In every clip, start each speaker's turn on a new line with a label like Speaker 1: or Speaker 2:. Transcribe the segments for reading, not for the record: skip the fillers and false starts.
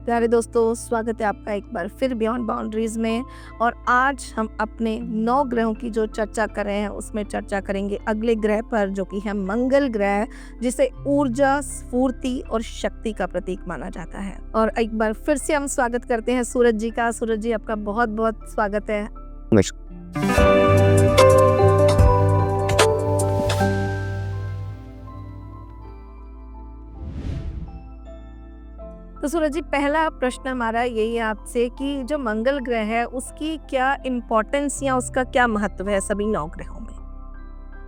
Speaker 1: प्यारे दोस्तों, स्वागत है आपका एक बार फिर बियॉन्ड बाउंड्रीज में। और आज हम अपने 9 ग्रहों की जो चर्चा कर रहे हैं उसमें चर्चा करेंगे अगले ग्रह पर, जो कि है मंगल ग्रह, जिसे ऊर्जा, स्फूर्ति और शक्ति का प्रतीक माना जाता है। और एक बार फिर से हम स्वागत करते हैं सूरज जी का। सूरज जी, आपका बहुत बहुत स्वागत है। तो सूरज जी, पहला प्रश्न हमारा यही है आपसे कि जो मंगल ग्रह है उसकी क्या इम्पोर्टेंस या उसका क्या महत्व है सभी 9 ग्रहों में?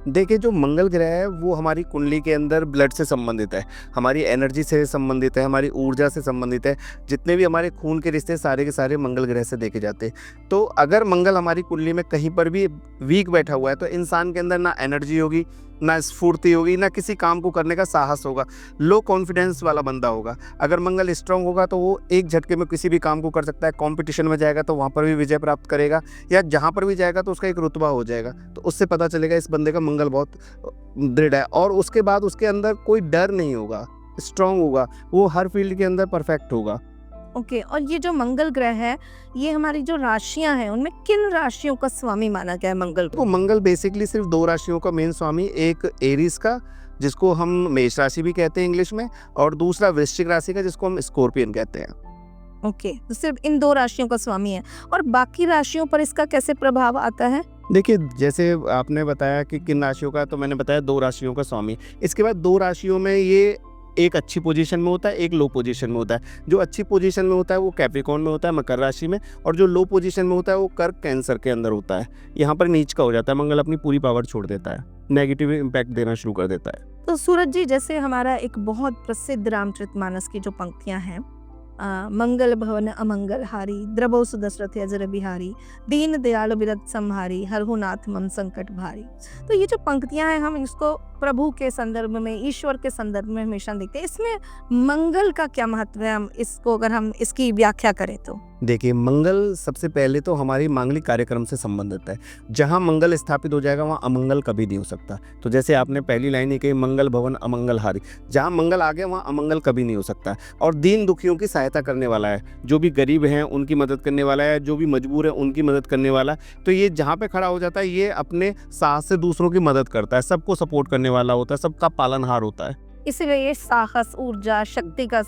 Speaker 2: देखिए, जो मंगल ग्रह है वो हमारी कुंडली के अंदर ब्लड से संबंधित है, हमारी एनर्जी से संबंधित है, हमारी ऊर्जा से संबंधित है। जितने भी हमारे खून के रिश्ते सारे के सारे मंगल ग्रह से देखे जाते हैं। तो अगर मंगल हमारी कुंडली में कहीं पर भी वीक बैठा हुआ है तो इंसान के अंदर ना एनर्जी होगी, ना स्फूर्ति होगी, ना किसी काम को करने का साहस होगा, लो कॉन्फिडेंस वाला बंदा होगा। अगर मंगल स्ट्रांग होगा तो वो एक झटके में किसी भी काम को कर सकता है। कॉम्पिटिशन में जाएगा तो वहाँ पर भी विजय प्राप्त करेगा, या जहाँ पर भी जाएगा तो उसका एक रुतबा हो जाएगा। तो उससे पता चलेगा इस बंदे का मंगल बहुत दृढ़ है। और उसके बाद उसके अंदर कोई डर नहीं होगा, स्ट्रांग होगा, वो हर फील्ड के अंदर परफेक्ट होगा।
Speaker 1: ओके, और ये जो मंगल ग्रह है, ये हमारी जो राशियां हैं उनमें किन राशियों का स्वामी माना गया है मंगल को?
Speaker 2: तो मंगल बेसिकली सिर्फ 2 राशियों का मेन स्वामी, एक एरीज का जिसको हम मेष राशि भी कहते हैं इंग्लिश में, और दूसरा वृश्चिक राशि का जिसको हम स्कॉर्पियन कहते हैं।
Speaker 1: ओके, तो सिर्फ इन 2 राशियों का स्वामी है। और बाकी राशियों पर इसका कैसे प्रभाव आता है?
Speaker 2: देखिए, जैसे आपने बताया कि किन राशियों का, तो मैंने बताया 2 राशियों का स्वामी। इसके बाद 2 राशियों में ये एक अच्छी पोजीशन में होता है, एक लो पोजीशन में होता है। जो अच्छी पोजीशन में होता है वो कैप्रिकॉर्न में होता है, मकर राशि में, और जो लो पोजीशन में होता है वो कर्क, कैंसर के अंदर होता है। यहाँ पर नीच का हो जाता है, मंगल अपनी पूरी पावर छोड़ देता है, नेगेटिव इम्पैक्ट देना शुरू कर देता है।
Speaker 1: तो सूरज जी, जैसे हमारा एक बहुत प्रसिद्ध रामचरितमानस की जो पंक्तियां हैं, मंगल भवन अमंगल हारी, द्रवौ सुदशरथ अजर बिहारी, दीन दयाल बिरत संहारी, हरहु नाथ मम संकट भारी। तो ये जो पंक्तियां हैं, हम इसको प्रभु के संदर्भ में, ईश्वर के संदर्भ में हमेशा देखते हैं। इसमें मंगल का क्या महत्व है, हम इसको अगर हम इसकी व्याख्या करें तो?
Speaker 2: देखिए, मंगल सबसे पहले तो हमारी मांगलिक कार्यक्रम से संबंधित है। जहाँ मंगल स्थापित हो जाएगा वहाँ अमंगल कभी नहीं हो सकता। तो जैसे आपने पहली लाइन ही कही, मंगल भवन अमंगल हारी, जहाँ मंगल आ गया वहाँ अमंगल कभी नहीं हो सकता। और दीन दुखियों की सहायता करने वाला है, जो भी गरीब हैं उनकी मदद करने वाला है, जो भी मजबूर है उनकी मदद करने वाला। तो ये जहाँ पे खड़ा हो जाता है, ये अपने साहस से दूसरों की मदद करता है, सबको सपोर्ट करने वाला होता है, सबका पालनहार होता है।
Speaker 1: इसीलिए ये साहस, ऊर्जा, शक्ति का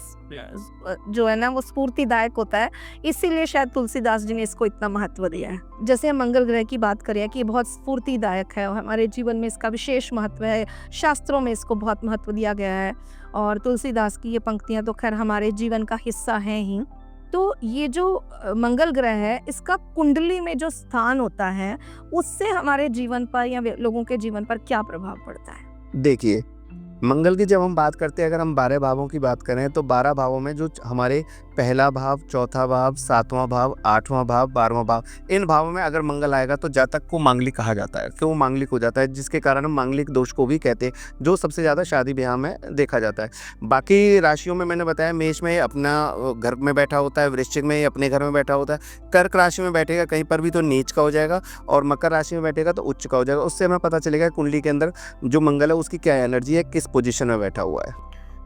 Speaker 1: जो है ना, वो स्फूर्तिदायक होता है। इसीलिए शायद तुलसीदास जी ने इसको इतना महत्व दिया है। जैसे हम मंगल ग्रह की बात करें कि ये बहुत स्फूर्तिदायक है और हमारे जीवन में इसका विशेष महत्व है, शास्त्रों में इसको बहुत महत्व दिया गया है। और तुलसीदास की ये पंक्तियां तो खैर हमारे जीवन का हिस्सा हैं ही। तो ये जो मंगल ग्रह है, इसका कुंडली में जो स्थान होता है, उससे हमारे जीवन पर या लोगों के जीवन पर क्या प्रभाव पड़ता है?
Speaker 2: देखिए, मंगल की जब हम बात करते हैं, अगर हम 12 भावों की बात करें तो 12 भावों में जो हमारे पहला भाव, चौथा भाव, 7वां भाव, 8वां भाव, 12वां भाव, इन भावों में अगर मंगल आएगा तो जातक को मांगलिक कहा जाता है। क्यों मांगलिक हो जाता है? जिसके कारण हम मांगलिक दोष को भी कहते हैं, जो सबसे ज़्यादा शादी ब्याह में देखा जाता है। बाकी राशियों में मैंने बताया, मेष में अपना घर में बैठा होता है, वृश्चिक में अपने घर में बैठा होता है, कर्क राशि में बैठेगा कहीं पर भी तो नीच का हो जाएगा, और मकर राशि में बैठेगा तो उच्च का हो जाएगा। उससे हमें पता चलेगा कुंडली के अंदर जो मंगल है उसकी क्या एनर्जी है, किस पोजीशन में बैठा हुआ है।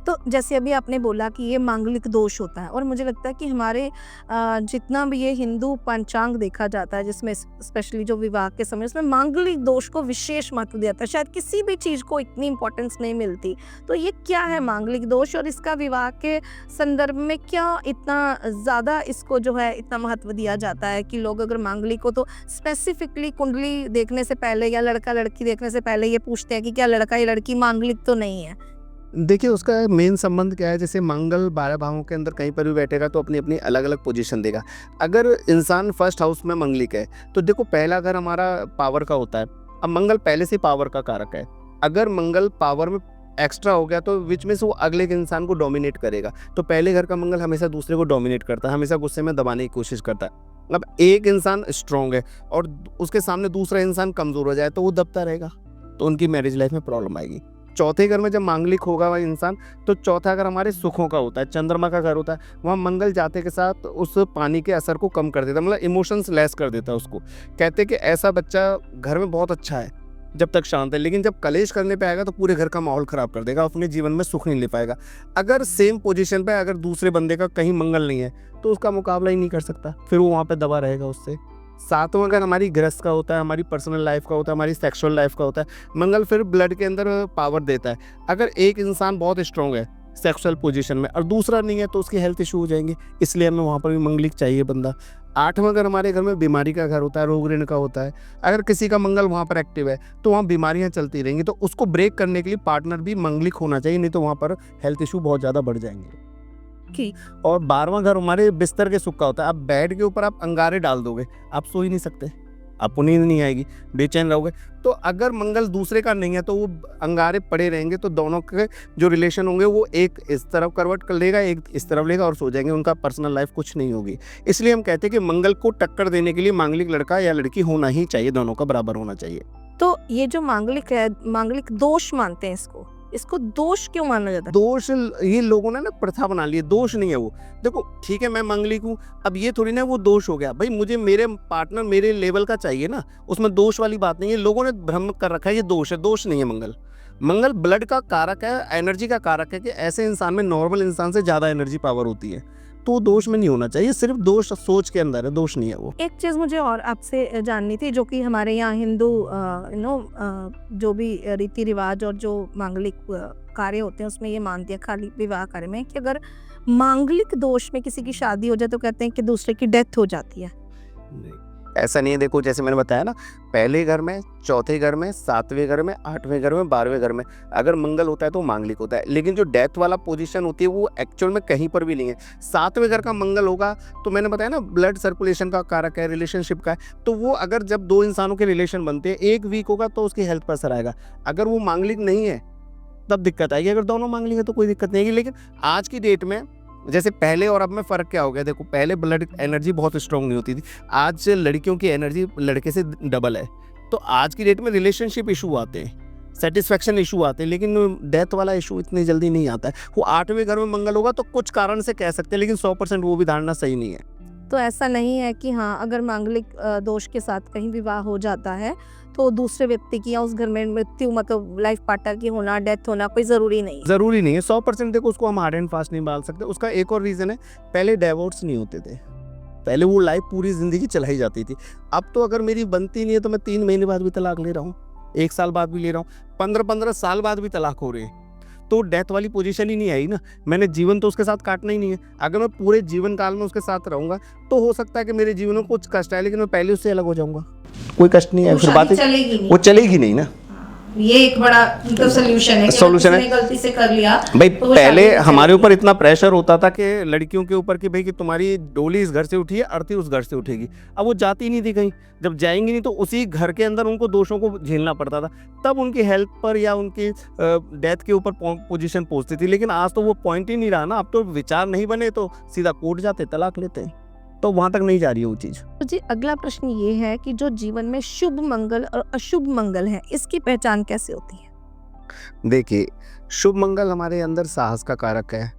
Speaker 1: तो जैसे अभी आपने बोला कि ये मांगलिक दोष होता है, और मुझे लगता है कि हमारे जितना भी ये हिंदू पंचांग देखा जाता है, जिसमें स्पेशली जो विवाह के समय, उसमें मांगलिक दोष को विशेष महत्व दिया जाता है। शायद किसी भी चीज़ को इतनी इंपॉर्टेंस नहीं मिलती। तो ये क्या है मांगलिक दोष, और इसका विवाह के संदर्भ में क्या इतना ज़्यादा इसको जो है इतना महत्व दिया जाता है कि लोग अगर मांगलिक हो तो स्पेसिफिकली कुंडली देखने से पहले या लड़का लड़की देखने से पहले ये पूछते हैं कि क्या लड़का या लड़की मांगलिक तो नहीं है?
Speaker 2: देखिए, उसका मेन संबंध क्या है? जैसे मंगल 12 भावों के अंदर कहीं पर भी बैठेगा तो अपनी अपनी अलग अलग पोजीशन देगा। अगर इंसान फर्स्ट हाउस में मंगलिक है तो देखो, पहला घर हमारा पावर का होता है। अब मंगल पहले से पावर का कारक है। अगर मंगल पावर में एक्स्ट्रा हो गया तो विच में से वो अगले के इंसान को डोमिनेट करेगा। तो पहले घर का मंगल हमेशा दूसरे को डोमिनेट करता है, हमेशा गुस्से में दबाने की कोशिश करता है। अब एक इंसान स्ट्रांग है और उसके सामने दूसरा इंसान कमजोर हो जाए तो वो दबता रहेगा, तो उनकी मैरिज लाइफ में प्रॉब्लम आएगी। चौथे घर में जब मांगलिक होगा वह इंसान, तो चौथा घर हमारे सुखों का होता है, चंद्रमा का घर होता है। वहाँ मंगल जाते के साथ उस पानी के असर को कम कर देता है, मतलब इमोशंस लेस कर देता है उसको। कहते हैं कि ऐसा बच्चा घर में बहुत अच्छा है, जब तक शांत है। लेकिन जब कलेश करने पे आएगा तो पूरे घर का माहौल खराब कर देगा, अपने जीवन में सुख नहीं ले पाएगा। अगर सेम पोजीशन पे अगर दूसरे बंदे का कहीं मंगल नहीं है तो उसका मुकाबला ही नहीं कर सकता, फिर वो वहाँ पे दबा रहेगा उससे। सातवां अगर हमारी गृहस्थ का होता है, हमारी पर्सनल लाइफ का होता है, हमारी सेक्सुअल लाइफ का होता है, मंगल फिर ब्लड के अंदर पावर देता है। अगर एक इंसान बहुत स्ट्रांग है सेक्सुअल पोजीशन में और दूसरा नहीं है तो उसकी हेल्थ इशू हो जाएंगे, इसलिए हमें वहाँ पर भी मंगलिक चाहिए बंदा। आठवां अगर हमारे घर में बीमारी का घर होता है, रोग ऋण का होता है, अगर किसी का मंगल वहाँ पर एक्टिव है तो वहाँ बीमारियाँ चलती रहेंगी, तो उसको ब्रेक करने के लिए पार्टनर भी मंगलिक होना चाहिए, नहीं तो वहाँ पर हेल्थ इशू बहुत ज़्यादा बढ़ जाएंगे।
Speaker 1: ठीक।
Speaker 2: और 12वां घर हमारे बिस्तर के सुख का होता है। आप बेड के ऊपर आप अंगारे डाल दोगे, आप सो ही नहीं सकते, आपको नींद नहीं आएगी, बेचैन रहोगे। तो अगर मंगल दूसरे का नहीं है तो वो अंगारे पड़े रहेंगे, तो दोनों के जो रिलेशन होंगे वो एक इस तरफ करवट कर लेगा, एक इस तरफ लेगा और सो जाएंगे, उनका पर्सनल लाइफ कुछ नहीं होगी। इसलिए हम कहते हैं कि मंगल को टक्कर देने के लिए मांगलिक लड़का या लड़की होना ही चाहिए, दोनों का बराबर होना चाहिए।
Speaker 1: तो ये जो मांगलिक है, मांगलिक दोष मानते हैं इसको दोष क्यों माना जाता है?
Speaker 2: दोष ये लोगों ने ना प्रथा बना ली है, दोष नहीं है वो। देखो ठीक है मैं मांगलिक हूँ, अब ये थोड़ी ना वो दोष हो गया, भाई मुझे मेरे पार्टनर मेरे लेवल का चाहिए ना, उसमें दोष वाली बात नहीं है। लोगों ने भ्रम कर रखा है ये दोष है, दोष नहीं है। मंगल ब्लड का कारक है, एनर्जी का कारक है, कि ऐसे इंसान में नॉर्मल इंसान से ज़्यादा एनर्जी पावर होती है, तो दोष में नहीं होना चाहिए। सिर्फ दोष सोच के अंदर है, दोष नहीं है वो।
Speaker 1: एक चीज़ मुझे और आपसे जाननी थी, जो कि हमारे यहाँ हिंदू जो भी रीति रिवाज और जो मांगलिक कार्य होते हैं उसमें ये मानते हैं, खाली विवाह कार्य में, कि अगर मांगलिक दोष में किसी की शादी हो जाए तो कहते हैं कि दूसरे की डेथ हो जाती है।
Speaker 2: ऐसा नहीं है। देखो जैसे मैंने बताया ना, पहले घर में, चौथे घर में, सातवें घर में, आठवें घर में, 12वें घर में अगर मंगल होता है तो मांगलिक होता है। लेकिन जो डेथ वाला पोजीशन होती है वो एक्चुअल में कहीं पर भी नहीं है। 7वें घर का मंगल होगा तो मैंने बताया ना ब्लड सर्कुलेशन का कारक है, रिलेशनशिप का है, तो वो अगर जब दो इंसानों के रिलेशन बनते हैं, एक वीक होगा तो उसकी हेल्थ पर असर आएगा। अगर वो मांगलिक नहीं है तब दिक्कत आएगी, अगर दोनों मांगलिक है तो कोई दिक्कत नहीं आएगी। लेकिन आज की डेट में जैसे पहले और अब में फ़र्क क्या हो गया, देखो पहले ब्लड एनर्जी बहुत स्ट्रांग नहीं होती थी, आज लड़कियों की एनर्जी लड़के से डबल है। तो आज की डेट में रिलेशनशिप इशू आते हैं, सेटिस्फैक्शन इशू आते हैं, लेकिन डेथ वाला इशू इतनी जल्दी नहीं आता है। वो 8वें घर में मंगल होगा तो कुछ कारण से कह सकते हैं, लेकिन 100% वो भी धारणा सही नहीं है।
Speaker 1: तो ऐसा नहीं है कि हाँ अगर मांगलिक दोष के साथ कहीं विवाह हो जाता है तो दूसरे व्यक्ति की या उस घर में मृत्यु, मतलब लाइफ पार्टनर की होना, डेथ होना कोई ज़रूरी नहीं है।
Speaker 2: ज़रूरी नहीं है 100%। देखो उसको हम हार्ड एंड फास्ट नहीं बांध सकते। उसका एक और रीज़न है, पहले डाइवोर्स नहीं होते थे, पहले वो लाइफ पूरी ज़िंदगी चलाई जाती थी। अब तो अगर मेरी बनती नहीं है तो मैं 3 महीने बाद भी तलाक ले रहा हूँ, 1 साल बाद भी ले रहा हूँ, 15-15 साल बाद भी तलाक हो रही है, तो डेथ वाली पोजीशन ही नहीं आई ना। मैंने जीवन तो उसके साथ काटना ही नहीं है। अगर मैं पूरे जीवन काल में उसके साथ रहूँगा तो हो सकता है कि मेरे जीवन में कुछ कष्ट है, लेकिन मैं पहले उससे अलग हो जाऊँगा, कोई कष्ट नहीं है, फिर बात वो चलेगी नहीं ना।
Speaker 1: ये एक बड़ा मतलब सोल्यूशन है,
Speaker 2: सोल्यूशन है।
Speaker 1: गलती से कर लिया
Speaker 2: भाई
Speaker 1: तो
Speaker 2: पहले हमारे ऊपर इतना प्रेशर होता था कि लड़कियों के ऊपर कि भाई कि तुम्हारी डोली इस घर से उठी है, अर्थी उस घर से उठेगी। अब वो जाती नहीं थी कहीं, जब जाएंगी नहीं तो उसी घर के अंदर उनको दोषों को झेलना पड़ता था, तब उनकी हेल्थ पर या उनकी डेथ के ऊपर पोजीशन पहुंचती थी। लेकिन आज तो वो पॉइंट ही नहीं रहा ना, अब तो विचार नहीं बने तो सीधा कोर्ट जाते, तलाक लेते, तो वहां तक नहीं जा रही है वो चीज़।
Speaker 1: तो जी अगला प्रश्न ये है कि जो जीवन में शुभ मंगल और अशुभ मंगल है, इसकी पहचान कैसे होती है?
Speaker 2: देखिए शुभ मंगल हमारे अंदर साहस का कारक है,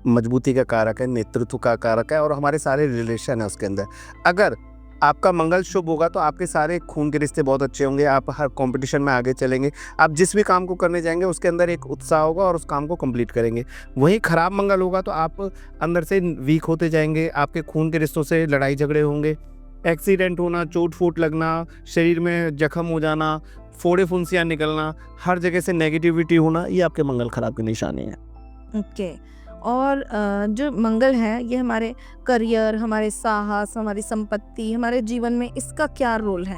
Speaker 2: मजबूती का कारक है, नेतृत्व का कारक है और हमारे सारे रिलेशन है उसके अंदर। अगर आपका मंगल शुभ होगा तो आपके सारे खून के रिश्ते बहुत अच्छे होंगे, आप हर कंपटीशन में आगे चलेंगे, आप जिस भी काम को करने जाएंगे उसके अंदर एक उत्साह होगा और उस काम को कंप्लीट करेंगे। वहीं खराब मंगल होगा तो आप अंदर से वीक होते जाएंगे, आपके खून के रिश्तों से लड़ाई झगड़े होंगे, एक्सीडेंट होना, चोट फूट लगना, शरीर में जख्म हो जाना, फोड़े फुंसियाँ निकलना, हर जगह से नेगेटिविटी होना, ये आपके मंगल खराब के निशानी है।
Speaker 1: ओके। और जो मंगल है ये हमारे करियर, हमारे साहस, हमारी संपत्ति, हमारे जीवन में इसका क्या रोल है?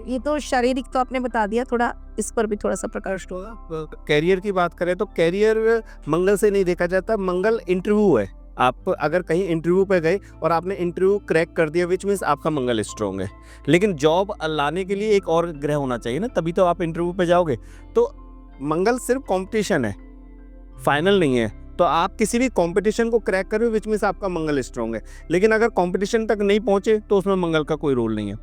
Speaker 1: ये तो शारीरिक तो आपने बता दिया, थोड़ा इस पर भी थोड़ा सा प्रकाश होगा।
Speaker 2: कैरियर की बात करें तो कैरियर मंगल से नहीं देखा जाता, मंगल इंटरव्यू है। आप अगर कहीं इंटरव्यू पे गए और आपने इंटरव्यू क्रैक कर दिया, विच मीन्स आपका मंगल स्ट्रॉन्ग है। लेकिन जॉब लाने के लिए एक और ग्रह होना चाहिए ना, तभी तो आप इंटरव्यू पे जाओगे। तो मंगल सिर्फ कंपटीशन है, फाइनल नहीं है। तो आप किसी भी कंपटीशन को क्रैक कर रहे हो, विच मीन्स आपका मंगल स्ट्रॉन्ग है। लेकिन अगर कंपटीशन तक नहीं पहुंचे तो उसमें मंगल का कोई रोल नहीं है।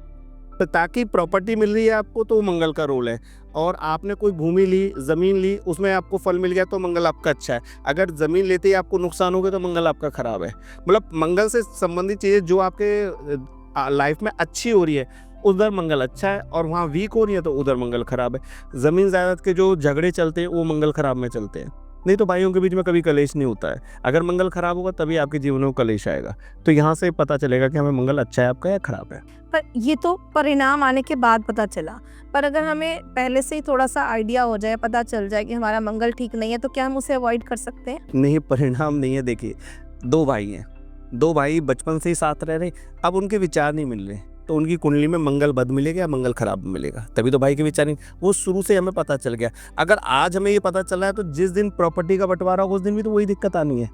Speaker 2: तो ताकि प्रॉपर्टी मिल रही है आपको तो मंगल का रोल है, और आपने कोई भूमि ली, ज़मीन ली, उसमें आपको फल मिल गया तो मंगल आपका अच्छा है। अगर ज़मीन लेते ही आपको नुकसान हो गया तो मंगल आपका ख़राब है। मतलब मंगल से संबंधित चीज़ें जो आपके लाइफ में अच्छी हो रही है उधर मंगल अच्छा है, और वहाँ वीक हो रही है तो उधर मंगल खराब है। ज़मीन जायदाद के जो झगड़े चलते हैं वो मंगल खराब में चलते हैं, नहीं तो भाइयों के बीच में कभी कलेश नहीं होता है। अगर मंगल खराब होगा तभी आपके जीवन में कलेश आएगा। तो यहाँ से पता चलेगा कि हमें मंगल अच्छा है आपका या खराब है।
Speaker 1: पर ये तो परिणाम आने के बाद पता चला, पर अगर हमें पहले से ही थोड़ा सा आइडिया हो जाए, पता चल जाए कि हमारा मंगल ठीक नहीं है, तो क्या हम उसे अवॉइड कर सकते हैं?
Speaker 2: नहीं, परिणाम नहीं है। देखिए, 2 भाई हैं, 2 भाई बचपन से ही साथ रह रहे, अब उनके विचार नहीं मिल रहे, तो उनकी कुंडली में मंगल बद मिलेगा या मंगल खराब मिलेगा, तभी तो भाई के विचार नहीं, वो शुरू से हमें पता चल गया। अगर आज हमें ये पता चला है तो जिस दिन प्रॉपर्टी का बंटवारा होगा उस दिन भी तो वही दिक्कत आनी है।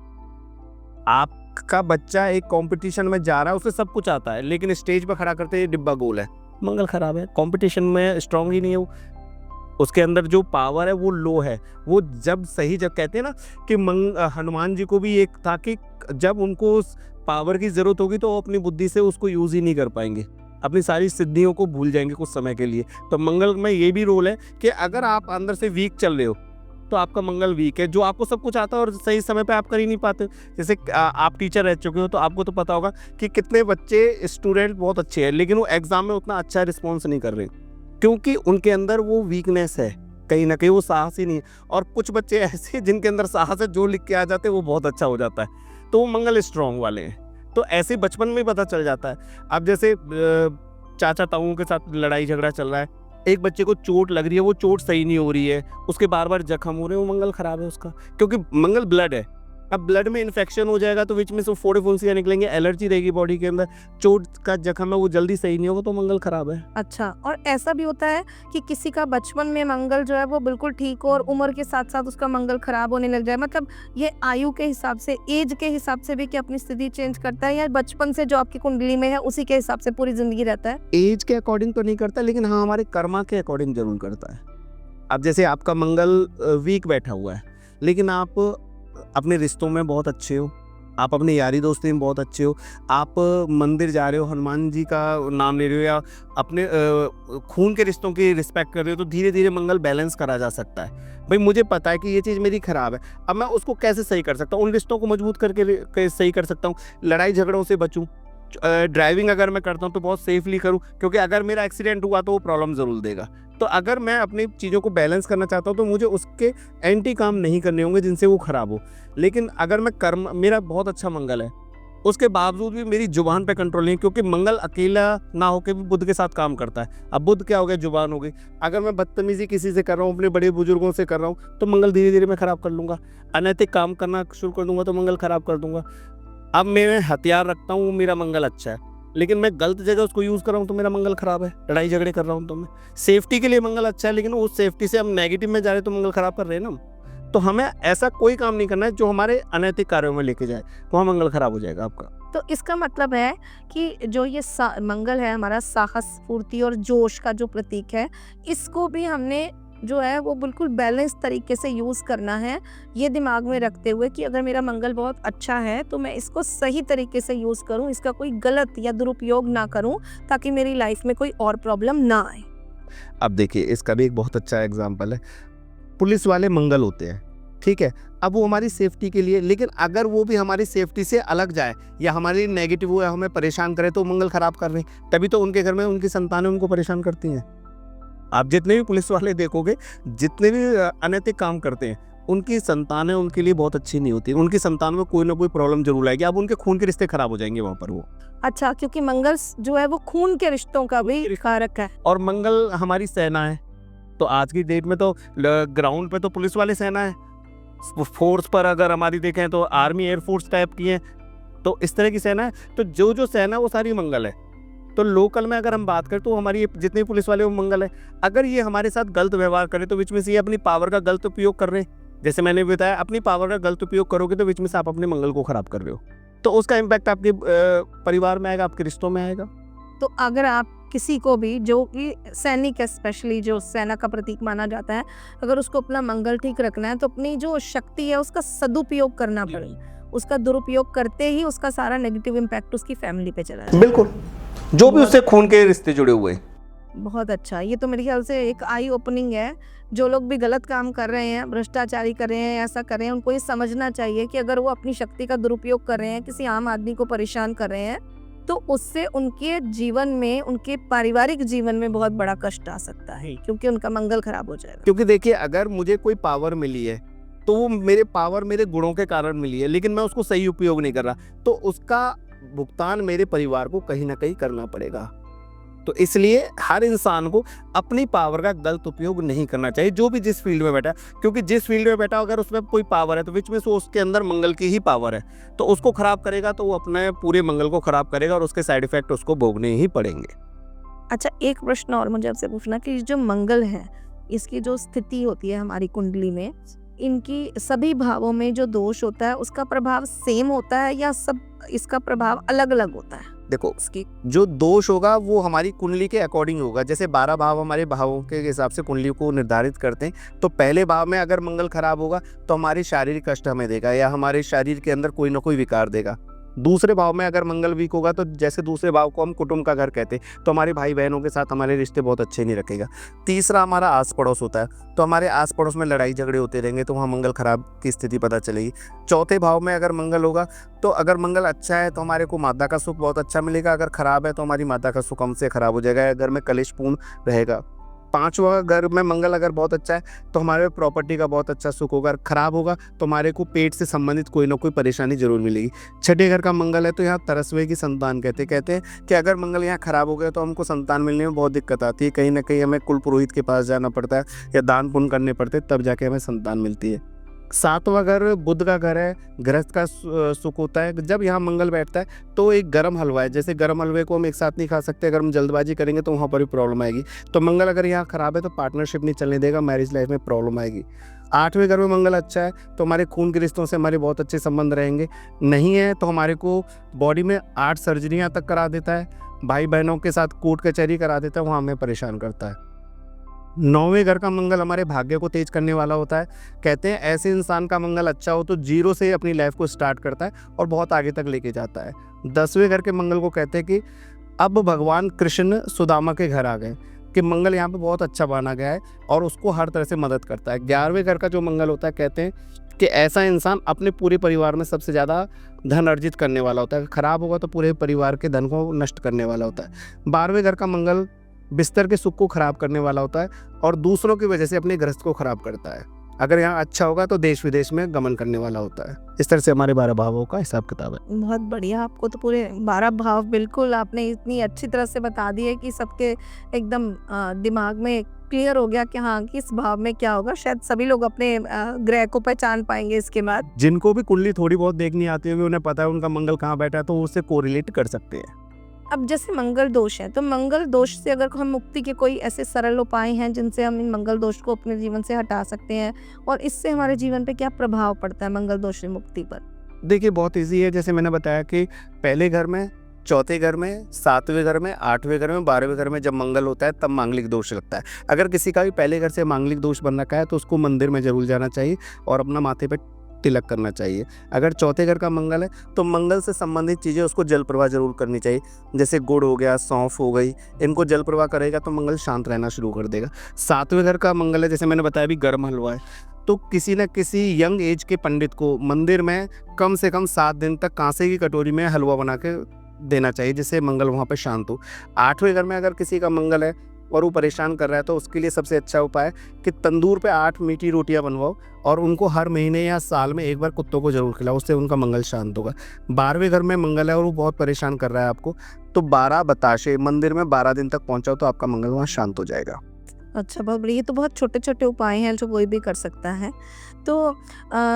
Speaker 2: आपका बच्चा एक कंपटीशन में जा रहा है, उसे सब कुछ आता है, लेकिन स्टेज पर खड़ा करते ही डिब्बा गोल है, मंगल खराब है, कंपटीशन में स्ट्रांग ही नहीं है वो, उसके अंदर जो पावर है वो लो है। वो जब कहते हैं ना कि हनुमान जी को भी एक था कि जब उनको उस पावर की जरूरत होगी तो वो अपनी बुद्धि से उसको यूज ही नहीं कर पाएंगे, अपनी सारी सिद्धियों को भूल जाएंगे कुछ समय के लिए। तो मंगल में ये भी रोल है कि अगर आप अंदर से वीक चल रहे हो तो आपका मंगल वीक है, जो आपको सब कुछ आता है और सही समय पे आप कर ही नहीं पाते। जैसे आप टीचर रह चुके हो तो आपको तो पता होगा कि कितने बच्चे स्टूडेंट बहुत अच्छे हैं लेकिन वो एग्जाम में उतना अच्छा रिस्पॉन्स नहीं कर रहे, क्योंकि उनके अंदर वो वीकनेस है, कहीं ना कहीं वो साहस ही नहीं है। और कुछ बच्चे ऐसे जिनके अंदर साहस है, जो लिख के आ जाते हैं वो बहुत अच्छा हो जाता है, तो वो मंगल स्ट्रॉन्ग वाले हैं। तो ऐसे बचपन में पता चल जाता है। अब जैसे चाचा ताऊओं के साथ लड़ाई झगड़ा चल रहा है, एक बच्चे को चोट लग रही है, वो चोट सही नहीं हो रही है, उसके बार बार जख्म हो रहे हैं, वो मंगल खराब है उसका, क्योंकि मंगल ब्लड है। अब ब्लड में इन्फेक्शन हो जाएगा तो बीच में से फोड़े फुंसियाँ निकलेंगे, एलर्जी रहेगी बॉडी के अंदर, चोट का जख्म है वो जल्दी सही नहीं होगा, तो मंगल खराब है।
Speaker 1: अच्छा, और ऐसा भी होता है कि किसी का बचपन में मंगल जो है वो बिल्कुल ठीक हो और उम्र के साथ साथ उसका मंगल खराब होने लग जाए, मतलब ये आयु के हिसाब से, एज के हिसाब से भी कि अपनी स्थिति चेंज करता है, या बचपन से जो आपकी कुंडली में है उसी के हिसाब से पूरी जिंदगी रहता है?
Speaker 2: एज के अकॉर्डिंग तो नहीं करता, लेकिन हाँ हमारे कर्मा के अकॉर्डिंग जरूर करता है। अब जैसे आपका मंगल वीक बैठा हुआ है, लेकिन आप अपने रिश्तों में बहुत अच्छे हो, आप अपने यारी दोस्ती में बहुत अच्छे हो, आप मंदिर जा रहे हो, हनुमान जी का नाम ले रहे हो, या अपने खून के रिश्तों की रिस्पेक्ट कर रहे हो, तो धीरे धीरे मंगल बैलेंस करा जा सकता है। भाई मुझे पता है कि ये चीज़ मेरी खराब है, अब मैं उसको कैसे सही कर सकता हूँ, उन रिश्तों को मजबूत करके सही कर सकता हूँ, लड़ाई झगड़ों से बचूँ। ड्राइविंग अगर मैं करता हूँ तो बहुत सेफली करूँ, क्योंकि अगर मेरा एक्सीडेंट हुआ तो वो प्रॉब्लम ज़रूर देगा। तो अगर मैं अपनी चीज़ों को बैलेंस करना चाहता हूँ तो मुझे उसके एंटी काम नहीं करने होंगे जिनसे वो ख़राब हो। लेकिन अगर मैं कर्म, मेरा बहुत अच्छा मंगल है, उसके बावजूद भी मेरी जुबान पे कंट्रोल नहीं, क्योंकि मंगल अकेला ना होकर भी बुध के साथ काम करता है। अब बुध क्या हो गया, जुबान हो गई। अगर मैं बदतमीजी किसी से कर रहा हूँ, अपने बड़े बुजुर्गों से कर रहा हूँ, तो मंगल धीरे धीरे मैं ख़राब कर लूँगा। अनैतिक काम करना शुरू कर दूंगा तो मंगल ख़राब कर दूंगा। अब मैं हथियार रखता हूँ, मेरा मंगल अच्छा है, लेकिन मैं गलत जगह उसको यूज़ कर रहा हूँ तो मेरा मंगल खराब है। लड़ाई झगड़े कर रहा हूँ तो मैं, सेफ्टी के लिए मंगल अच्छा है, लेकिन उस सेफ्टी से हम नेगेटिव में जा रहे हैं तो मंगल खराब कर रहे हैं ना। तो हमें ऐसा कोई काम नहीं करना है जो हमारे अनैतिक कार्यों में लेके जाए, वहाँ मंगल खराब हो जाएगा आपका।
Speaker 1: तो इसका मतलब है कि जो ये मंगल है हमारा, साहस, फुर्ती और जोश का जो प्रतीक है, इसको भी हमने जो है वो बिल्कुल बैलेंस तरीके से यूज़ करना है, ये दिमाग में रखते हुए कि अगर मेरा मंगल बहुत अच्छा है तो मैं इसको सही तरीके से यूज़ करूं, इसका कोई गलत या दुरुपयोग ना करूं, ताकि मेरी लाइफ में कोई और प्रॉब्लम ना आए।
Speaker 2: अब देखिए, इसका भी एक बहुत अच्छा एग्जाम्पल है, पुलिस वाले मंगल होते हैं, ठीक है, अब वो हमारी सेफ्टी के लिए, लेकिन अगर वो भी हमारी सेफ्टी से अलग जाए या हमारे लिए नेगेटिव हो या हमें परेशान करे तो मंगल खराब कर रहे हैं, तभी तो उनके घर में उनकी संतानें उनको परेशान करती हैं। आप जितने भी पुलिस वाले देखोगे, जितने भी अनैतिक काम करते हैं, उनकी संतानें उनके लिए बहुत अच्छी नहीं होती, उनकी संतान में कोई ना कोई प्रॉब्लम जरूर आएगी। अब उनके खून के रिश्ते खराब हो जाएंगे वहाँ पर वो।
Speaker 1: अच्छा, क्योंकि मंगल जो है वो खून के रिश्तों का भी कारक है,
Speaker 2: और मंगल हमारी सेना है, तो आज की डेट में तो ग्राउंड पे तो पुलिस वाले सेना है, फोर्स पर अगर हमारी देखें तो आर्मी एयरफोर्स टाइप की है, तो इस तरह की सेना है। तो जो सेना है वो सारी मंगल है। तो लोकल में अगर हम बात करें तो हमारी जितने पुलिस वाले वो मंगल है। अगर ये हमारे साथ गलत व्यवहार करें तो बीच में से ये अपनी पावर का गलत उपयोग कर रहे हैं। जैसे मैंने बताया, अपनी पावर का गलत उपयोग करोगे तो बीच में से आप अपने मंगल को खराब कर रहे हो, तो उसका इम्पैक्ट आपके परिवार में आएगा, आपके रिश्तों में आएगा।
Speaker 1: तो अगर आप किसी को भी, जो कि सैनिक है, स्पेशली जो सेना का प्रतीक माना जाता है, अगर उसको अपना मंगल ठीक रखना है तो अपनी जो शक्ति है उसका सदुपयोग करना पड़ेगा। उसका दुरुपयोग करते ही उसका सारा नेगेटिव इम्पैक्ट उसकी फैमिली पे चला जाए।
Speaker 2: बिल्कुल, जो भी उससे खून के रिश्ते जुड़े हुए।
Speaker 1: बहुत अच्छा, ये तो मेरे ख्याल से एक आई ओपनिंग है। जो लोग भी गलत काम कर रहे हैं, भ्रष्टाचारी कर रहे हैं, ऐसा कर रहे हैं, उनको ये समझना चाहिए कि अगर वो अपनी शक्ति का दुरुपयोग कर रहे हैं, किसी आम आदमी को परेशान कर रहे हैं, तो उससे उनके जीवन में, उनके पारिवारिक जीवन में बहुत बड़ा कष्ट आ सकता है, क्योंकि उनका मंगल खराब हो जाएगा।
Speaker 2: क्योंकि देखिए, अगर मुझे कोई पावर मिली है तो वो मेरे पावर मेरे गुणों के कारण मिली है, लेकिन मैं उसको सही उपयोग नहीं कर रहा, तो उसका भुगतान मेरे परिवार को कहीं ना कहीं करना पड़ेगा। तो इसलिए हर इंसान को अपनी पावर का गलत उपयोग नहीं करना चाहिए, जो भी जिस फील्ड में बैठा है। क्योंकि जिस फील्ड में बैठा, अगर उसमें कोई पावर है तो विच में से उसके अंदर मंगल की ही पावर है, तो उसको खराब करेगा तो वो अपने पूरे मंगल को खराब करेगा और उसके साइड इफेक्ट उसको भोगने ही पड़ेंगे।
Speaker 1: अच्छा, एक प्रश्न और मुझे आपसे पूछना कि जो मंगल है, इसकी जो स्थिति होती है हमारी कुंडली में, इनकी सभी भावों में जो दोष होता है उसका प्रभाव सेम होता है या सब इसका प्रभाव अलग अलग होता है?
Speaker 2: देखो,
Speaker 1: उसकी
Speaker 2: जो दोष होगा वो हमारी कुंडली के अकॉर्डिंग होगा। जैसे 12 भाव हमारे भावों के हिसाब से कुंडली को निर्धारित करते हैं, तो पहले भाव में अगर मंगल खराब होगा तो हमारी शारीरिक कष्ट हमें देगा या हमारे शरीर के अंदर कोई ना कोई विकार देगा। दूसरे भाव में अगर मंगल वीक होगा तो जैसे दूसरे भाव को हम कुटुंब का घर कहते हैं, तो हमारे भाई बहनों के साथ हमारे रिश्ते बहुत अच्छे नहीं रखेगा। तीसरा हमारा आस पड़ोस होता है, तो हमारे आस पड़ोस में लड़ाई झगड़े होते रहेंगे, तो वहाँ मंगल खराब की स्थिति पता चलेगी। चौथे भाव में अगर मंगल होगा, तो अगर मंगल अच्छा है तो हमारे को माता का सुख बहुत अच्छा मिलेगा, अगर खराब है तो हमारी माता का सुख हमसे खराब हो जाएगा, घर में कलेशपूर्ण रहेगा। पांचवा घर में मंगल अगर बहुत अच्छा है तो हमारे प्रॉपर्टी का बहुत अच्छा सुख होगा, खराब होगा तो हमारे को पेट से संबंधित कोई ना कोई परेशानी जरूर मिलेगी। छठे घर का मंगल है तो यहाँ तरसवे की संतान कहते हैं कि अगर मंगल यहाँ खराब हो गया तो हमको संतान मिलने में बहुत दिक्कत आती है, कहीं ना कहीं हमें कुल पुरोहित के पास जाना पड़ता है या दान पुण्य करने पड़ते हैं, तब जाके हमें संतान मिलती है। सातवां घर बुध का घर है, गृहस्थ का सुख होता है। जब यहाँ मंगल बैठता है तो एक गर्म हलवा है, जैसे गर्म हलवे को हम एक साथ नहीं खा सकते, अगर हम जल्दबाजी करेंगे तो वहाँ पर भी प्रॉब्लम आएगी। तो मंगल अगर यहाँ खराब है तो पार्टनरशिप नहीं चलने देगा, मैरिज लाइफ में प्रॉब्लम आएगी। आठवें घर में मंगल अच्छा है तो हमारे खून के रिश्तों से हमारे बहुत अच्छे संबंध रहेंगे। नहीं है तो हमारे को बॉडी में 8 सर्जरियाँ तक करा देता है, भाई बहनों के साथ कोर्ट कचहरी करा देता है, वहाँ हमें परेशान करता है। 9वें घर का मंगल हमारे भाग्य को तेज करने वाला होता है। कहते हैं ऐसे इंसान का मंगल अच्छा हो तो 0 से अपनी लाइफ को स्टार्ट करता है और बहुत आगे तक लेके जाता है। 10वें घर के मंगल को कहते हैं कि अब भगवान कृष्ण सुदामा के घर आ गए, कि मंगल यहाँ पे बहुत अच्छा माना गया है और उसको हर तरह से मदद करता है। 11वें घर का जो मंगल होता है, कहते हैं कि ऐसा इंसान अपने पूरे परिवार में सबसे ज़्यादा धन अर्जित करने वाला होता है, खराब होगा तो पूरे परिवार के धन को नष्ट करने वाला होता है। 12वें घर का मंगल बिस्तर के सुख को खराब करने वाला होता है और दूसरों की वजह से अपने गृहस्थ को खराब करता है। अगर यहाँ अच्छा होगा तो देश विदेश में गमन करने वाला होता है। इस तरह से हमारे 12 भावों का हिसाब किताब है।
Speaker 1: बहुत बढ़िया, आपको तो पूरे 12 भाव बिल्कुल आपने इतनी अच्छी तरह से बता दिए कि सबके एकदम दिमाग में क्लियर हो गया कि हाँ किस भाव में क्या होगा। शायद सभी लोग अपने ग्रह को पहचान पाएंगे इसके बाद।
Speaker 2: जिनको भी कुंडली थोड़ी बहुत देखनी आती होगी, उन्हें पता है उनका मंगल कहाँ बैठा है, तो उससे कोरिलेट कर सकते हैं।
Speaker 1: अब जैसे मंगल दोष है, तो मंगल दोष से अगर हम मुक्ति के कोई ऐसे सरल उपाय हैं जिनसे हम इन मंगल दोष को अपने जीवन से हटा सकते हैं, और इससे हमारे जीवन पे क्या प्रभाव पड़ता है मंगल दोष से मुक्ति पर?
Speaker 2: देखिए, बहुत ईजी है। जैसे मैंने बताया कि पहले घर में, चौथे घर में, 7वें घर में, 8वें घर में, 12वें घर में जब मंगल होता है तब मांगलिक दोष लगता है। अगर किसी का भी पहले घर से मांगलिक दोष बन रखा है तो उसको मंदिर में जरूर जाना चाहिए और अपना माथे पे तिलक करना चाहिए। अगर चौथे घर का मंगल है तो मंगल से संबंधित चीज़ें उसको जल प्रवाह जरूर करनी चाहिए, जैसे गुड़ हो गया, सौंफ हो गई, इनको जल प्रवाह करेगा तो मंगल शांत रहना शुरू कर देगा। 7वें घर का मंगल है, जैसे मैंने बताया भी, गर्म हलवा है, तो किसी न किसी यंग एज के पंडित को मंदिर में कम से कम 7 दिन तक कांसे की कटोरी में हलवा बना के देना चाहिए, जिससे मंगल वहाँ पर शांत हो। 8वें घर में अगर किसी का मंगल है और वो परेशान कर रहा है तो उसके लिए सबसे अच्छा उपाय है कि तंदूर पे 8 मीठी रोटियां बनवाओ और उनको हर महीने या साल में एक बार कुत्तों को जरूर खिलाओ, उससे उनका मंगल शांत होगा। 12वें घर में मंगल है और वो बहुत परेशान कर रहा है आपको, तो 12 बताशे मंदिर में 12 दिन तक पहुंचाओ तो आपका मंगल वहाँ शांत हो जाएगा।
Speaker 1: अच्छा, बहुत बढ़िया। ये तो बहुत छोटे छोटे उपाय हैं जो कोई भी कर सकता है। तो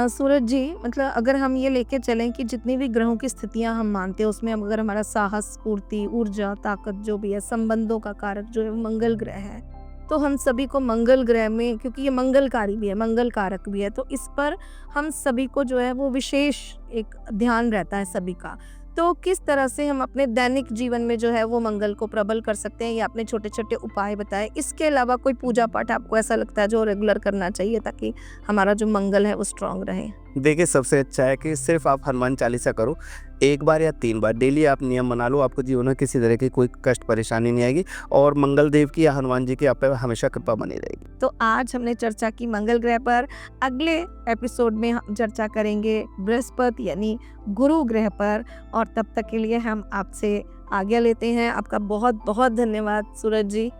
Speaker 1: सूरज जी, मतलब अगर हम ये लेके चलें कि जितनी भी ग्रहों की स्थितियां हम मानते हैं उसमें अगर हमारा साहस, स्फूर्ति, ऊर्जा, ताकत जो भी है, संबंधों का कारक जो है मंगल ग्रह है, तो हम सभी को मंगल ग्रह में, क्योंकि ये मंगलकारी भी है, मंगल कारक भी है, तो इस पर हम सभी को जो है वो विशेष एक ध्यान रहता है सभी का। तो किस तरह से हम अपने दैनिक जीवन में जो है वो मंगल को प्रबल कर सकते हैं, या अपने छोटे छोटे उपाय बताएं। इसके अलावा कोई पूजा पाठ आपको ऐसा लगता है जो रेगुलर करना चाहिए ताकि हमारा जो मंगल है वो स्ट्रांग रहे?
Speaker 2: देखिए, सबसे अच्छा है कि सिर्फ आप हनुमान चालीसा करो 1 बार या 3 बार डेली, आप नियम बना लो, आपको जीवन में किसी तरह की कोई कष्ट परेशानी नहीं आएगी और मंगल देव की या हनुमान जी की आप पे हमेशा कृपा बनी रहेगी।
Speaker 1: तो आज हमने चर्चा की मंगल ग्रह पर। अगले एपिसोड में हम चर्चा करेंगे बृहस्पति यानी गुरु ग्रह पर, और तब तक के लिए हम आपसे आज्ञा लेते हैं। आपका बहुत बहुत धन्यवाद सूरज जी।